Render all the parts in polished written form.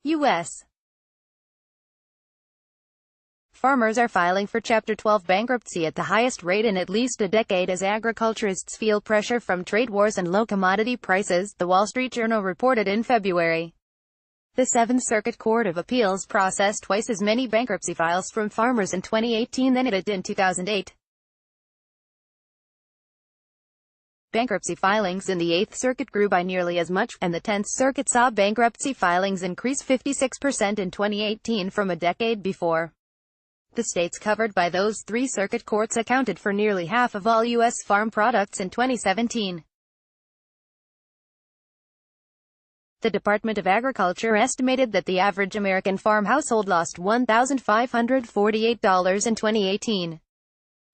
U.S. Farmers are filing for Chapter 12 bankruptcy at the highest rate in at least a decade as agriculturists feel pressure from trade wars and low commodity prices, The Wall Street Journal reported in February. The Seventh Circuit Court of Appeals processed twice as many bankruptcy files from farmers in 2018 than it did in 2008. Bankruptcy filings in the Eighth Circuit grew by nearly as much, and the Tenth Circuit saw bankruptcy filings increase 56% in 2018 from a decade before. The states covered by those three circuit courts accounted for nearly half of all U.S. farm products in 2017. The Department of Agriculture estimated that the average American farm household lost $1,548 in 2018.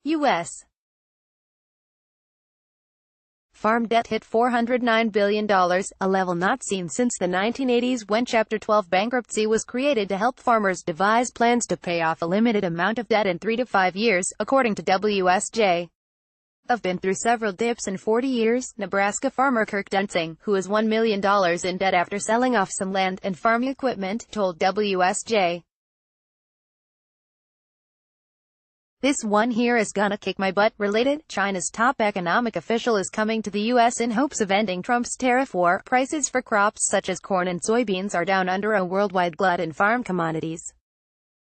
U.S. farm debt hit $409 billion, a level not seen since the 1980s when Chapter 12 bankruptcy was created to help farmers devise plans to pay off a limited amount of debt in 3 to 5 years, according to WSJ. I've been through several dips in 40 years, Nebraska farmer Kirk Dunsing, who is $1 million in debt after selling off some land and farm equipment, told WSJ. This one here is gonna kick my butt. Related, China's top economic official is coming to the U.S. in hopes of ending Trump's tariff war. Prices for crops such as corn and soybeans are down under a worldwide glut in farm commodities.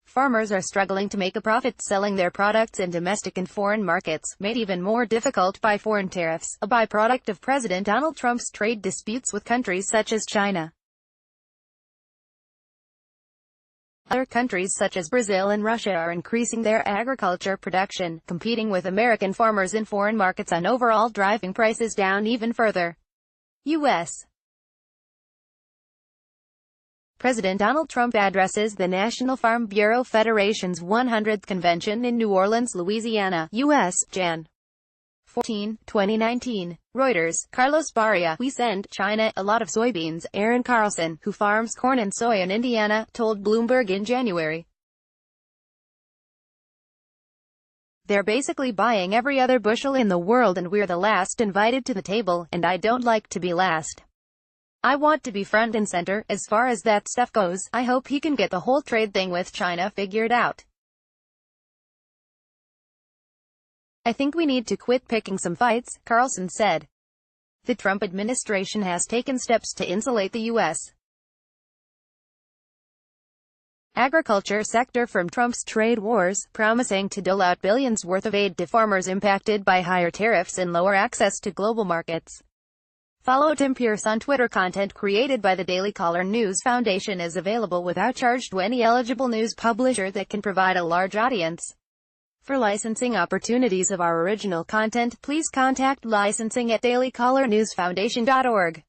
Farmers are struggling to make a profit selling their products in domestic and foreign markets, made even more difficult by foreign tariffs, a byproduct of President Donald Trump's trade disputes with countries such as China. Other countries such as Brazil and Russia are increasing their agriculture production, competing with American farmers in foreign markets and overall driving prices down even further. U.S. President Donald Trump addresses the National Farm Bureau Federation's 100th convention in New Orleans, Louisiana, U.S., Jan. 14, 2019. Reuters, Carlos Barria, "We send China a lot of soybeans," Aaron Carlson, who farms corn and soy in Indiana, told Bloomberg in January. "They're basically buying every other bushel in the world and we're the last invited to the table, and I don't like to be last. I want to be front and center, as far as that stuff goes." I hope he can get the whole trade thing with China figured out. "I think we need to quit picking some fights," Carlson said. The Trump administration has taken steps to insulate the U.S. agriculture sector from Trump's trade wars, promising to dole out billions worth of aid to farmers impacted by higher tariffs and lower access to global markets. Follow Tim Pierce on Twitter. Content created by the Daily Caller News Foundation is available without charge to any eligible news publisher that can provide a large audience. For licensing opportunities of our original content, please contact licensing@dailycallernewsfoundation.org.